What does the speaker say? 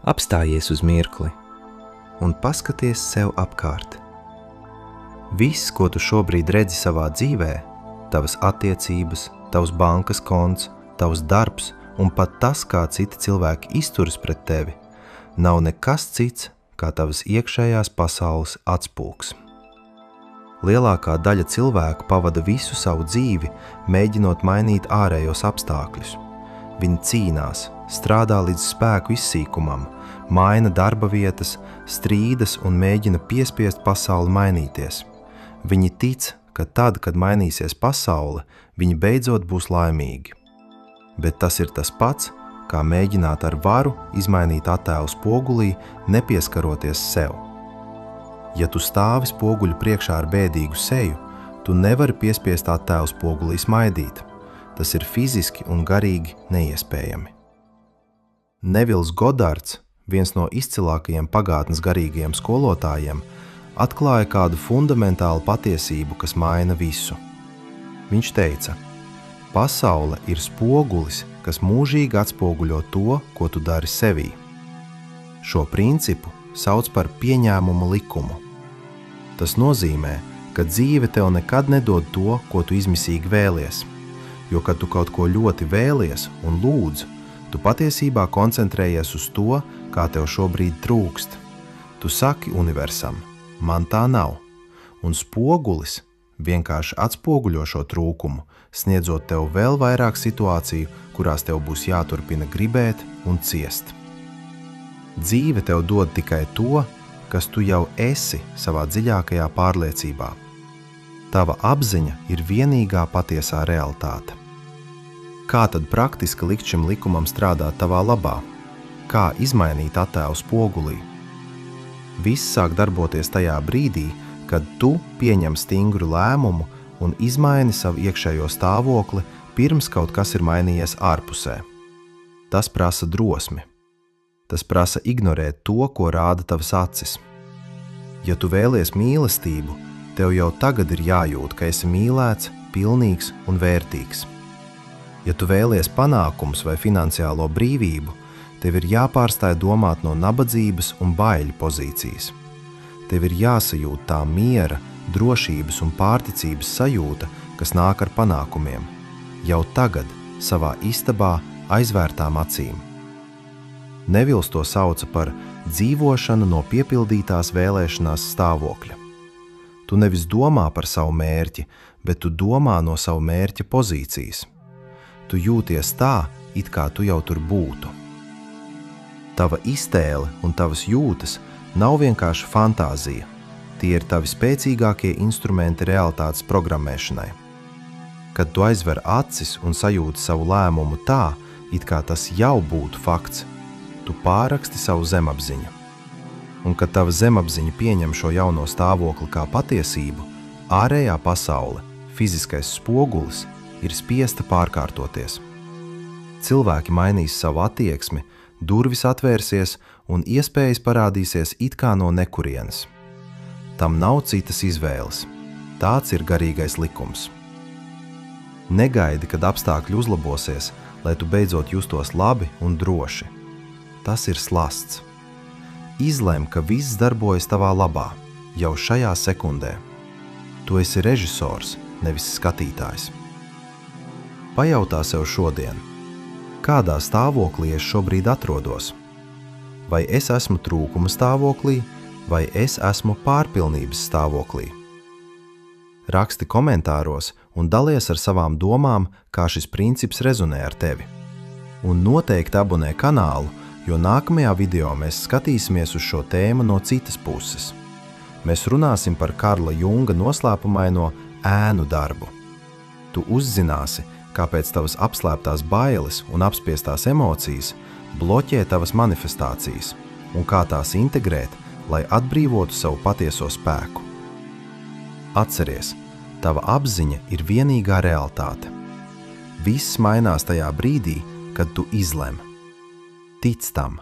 Apstājies uz mirkli un paskaties sev apkārt. Viss, ko tu šobrīd redzi savā dzīvē, tavas attiecības, tavs bankas konts, tavs darbs un pat tas, kā citi cilvēki izturas pret tevi, nav nekas cits kā tavas iekšējās pasaules atspūgs. Lielākā daļa cilvēku pavada visu savu dzīvi, mēģinot mainīt ārējos apstākļus. Viņi cīnās, strādā līdz spēku izsīkumam, maina darba vietas, strīdas un mēģina piespiest pasauli mainīties. Viņi tic, ka tad, kad mainīsies pasaule, viņi beidzot būs laimīgi. Bet tas ir tas pats, kā mēģināt ar varu izmainīt attēlu spogulī, nepieskaroties sev. Ja tu stāvi spoguļu priekšā ar bēdīgu seju, tu nevari piespiest attēlu spogulī smaidīt. Tas ir fiziski un garīgi neiespējami. Nevils Godards, viens no izcilākajiem pagātnes garīgajiem skolotājiem, atklāja kādu fundamentālu patiesību, kas maina visu. Viņš teica: pasaule ir spogulis, kas mūžīgi atspoguļo to, ko tu dari sevī. Šo principu sauc par pieņēmuma likumu. Tas nozīmē, ka dzīve tev nekad nedod to, ko tu izmisīgi vēlies, jo, kad tu kaut ko ļoti vēlies un lūdz, tu patiesībā koncentrējies uz to, kā tev šobrīd trūkst. Tu saki universam: man tā nav, un spogulis vienkārši atspoguļo šo trūkumu, sniedzot tev vēl vairāk situāciju, kurās tev būs jāturpina gribēt un ciest. Dzīve tev dod tikai to, kas tu jau esi savā dziļākajā pārliecībā. Tava apziņa ir vienīgā patiesā realitāte. Kā tad praktiski likt šim likumam strādāt tavā labā? Kā izmainīt attēlu spogulī? Viss sāk darboties tajā brīdī, kad tu pieņem stingru lēmumu un izmaini savu iekšējo stāvokli, pirms kaut kas ir mainījies ārpusē. Tas prasa drosmi. Tas prasa ignorēt to, ko rāda tavas acis. Ja tu vēlies mīlestību, tev jau tagad ir jājūt, ka esi mīlēts, pilnīgs un vērtīgs. Ja tu vēlies panākumus vai finansiālo brīvību, tev ir jāpārstāj domāt no nabadzības un baiļu pozīcijas. Tev ir jāsajūt tā miera, drošības un pārticības sajūta, kas nāk ar panākumiem, jau tagad savā istabā aizvērtām acīm. Nevils to sauca par dzīvošanu no piepildītās vēlēšanās stāvokļa. Tu nevis domā par savu mērķi, bet tu domā no savu mērķa pozīcijas. Tu jūties tā, it kā tu jau tur būtu. Tava iztēle un tavas jūtas nav vienkārši fantāzija. Tie ir tavi spēcīgākie instrumenti realitātes programmēšanai. Kad tu aizver acis un sajūti savu lēmumu tā, it kā tas jau būtu fakts, tu pārraksti savu zemapziņu. Un kad tava zemapziņa pieņem šo jauno stāvokli kā patiesību, ārējā pasaule, fiziskais spogulis, ir spiesta pārkārtoties. Cilvēki mainīs savu attieksmi, durvis atvērsies un iespējas parādīsies it kā no nekurienes. Tam nav citas izvēles. Tāds ir garīgais likums. Negaidi, kad apstākļi uzlabosies, lai tu beidzot justos labi un droši. Tas ir slasts. Izlem, ka viss darbojas tavā labā, jau šajā sekundē. Tu esi režisors, nevis skatītājs. Pajautā sev šodien, kādā stāvoklī es šobrīd atrodos? Vai es esmu trūkuma stāvoklī, vai es esmu pārpilnības stāvoklī? Raksti komentāros un dalies ar savām domām, kā šis princips rezonē ar tevi. Un noteikti abonē kanālu, jo nākamajā video mēs skatīsimies uz šo tēmu no citas puses. Mēs runāsim par Karla Junga noslēpumaino ēnu darbu. Tu uzzināsi, kāpēc tavas apslēptās bailes un apspiestās emocijas bloķē tavas manifestācijas un kā tās integrēt, lai atbrīvotu savu patieso spēku. Atceries, tava apziņa ir vienīgā realitāte. Viss mainās tajā brīdī, kad tu izlem. Tic tam!